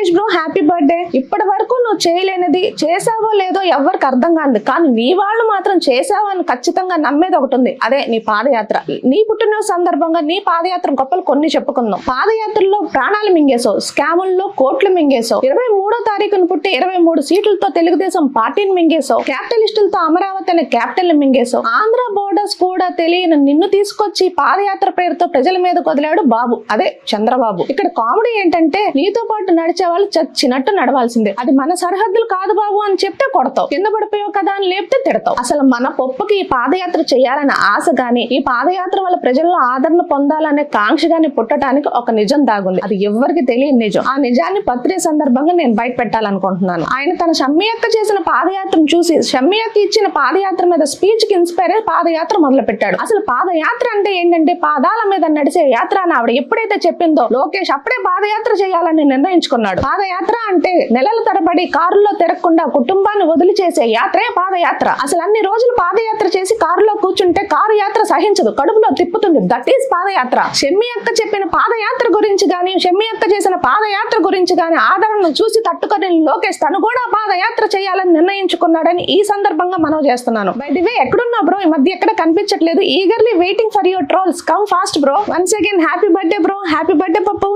Ganesh bro happy birthday. ఇప్పటి వరకు నువ్వు చేయలేనిది చేసావో లేదో ఎవరికి అర్థం కాదు, కానీ నీ వాళ్ళు మాత్రం చేసావని ఖచ్చితంగా నమ్మేది ఒకటి ఉంది, అదే నీ పాదయాత్ర. నీ పుట్టినరోజు సందర్భంగా నీ పాదయాత్ర గొప్పలు కొన్ని చెప్పుకుందాం. పాదయాత్రలో ప్రాణాలు మింగేసావు, స్కాముల్లో కోట్లు మింగేసావు, 23వ తారీఖున పుట్టి 23 సీట్లతో తెలుగుదేశం పార్టీని మింగేసావు, క్యాపిటలిస్టులతో అమరావతి అనే క్యాపిటల్ ని మింగేసావు. ఆంధ్ర బోర్డర్స్ కూడా తెలియని నిన్ను తీసుకొచ్చి పాదయాత్ర పేరుతో ప్రజల మీద వదిలాడు బాబు, అదే చంద్రబాబు. ఇక్కడ కామెడీ ఏంటంటే నీతో పాటు నడిచే వాళ్ళు చచ్చినట్టు నడవాల్సిందే, అది మన సరిహద్దులు కాదు బాబు అని చెప్తే కొడతావు, కింద పడిపోయావు కదా అని లేపితే తిడతావు. అసలు మన పప్పుకి ఈ పాదయాత్ర చేయాలనే ఆశ గాని, ఈ పాదయాత్ర వల్ల ప్రజల్లో ఆదరణ పొందాలనే కాంక్ష గాని పుట్టడానికి ఒక నిజం దాగుంది, అది ఎవరికి తెలియని నిజం. ఆ నిజాన్ని బర్త్డే సందర్భంగా నేను బయట పెట్టాలనుకుంటున్నాను. ఆయన తన షమ్మి అక్క చేసిన పాదయాత్రను చూసి షమ్మి అక్క ఇచ్చిన పాదయాత్ర మీద స్పీచ్ కి ఇన్స్పైర్ అయ్యి పాదయాత్ర మొదలు పెట్టాడు. అసలు పాదయాత్ర అంటే ఏంటంటే పాదాల మీద నడిచే యాత్ర అని ఆవిడ ఎప్పుడైతే చెప్పిందో లోకేష్ అప్పుడే పాదయాత్ర చేయాలని నిర్ణయించుకున్నాడు. పాదయాత్ర అంటే నెలల తరబడి కారులో తిరగకుండా కుటుంబాన్ని వదిలి చేసే యాత్రే పాదయాత్ర. అసలు అన్ని రోజులు పాదయాత్ర చేసి కారులో కూర్చుంటే కారు యాత్ర సహించదు, కడుపులో తిప్పుతుంది, దట్ ఈస్ పాదయాత్ర. షమ్మి అక్క చెప్పిన పాదయాత్ర గురించి గాని, షమ్మి అక్క చేసిన పాదయాత్ర గురించి గాని ఆదరణను చూసి తట్టుకొని లోకేష్ తను కూడా పాదయాత్ర చేయాలని నిర్ణయించుకున్నాడని ఈ సందర్భంగా మనం చేస్తున్నాను. బై ది వే ఎక్కడున్నా బ్రో, ఈ మధ్య ఎక్కడ కనిపించట్లేదు, eagerly waiting for your trolls, come fast bro. Once again happy birthday bro, happy birthday పప్పు.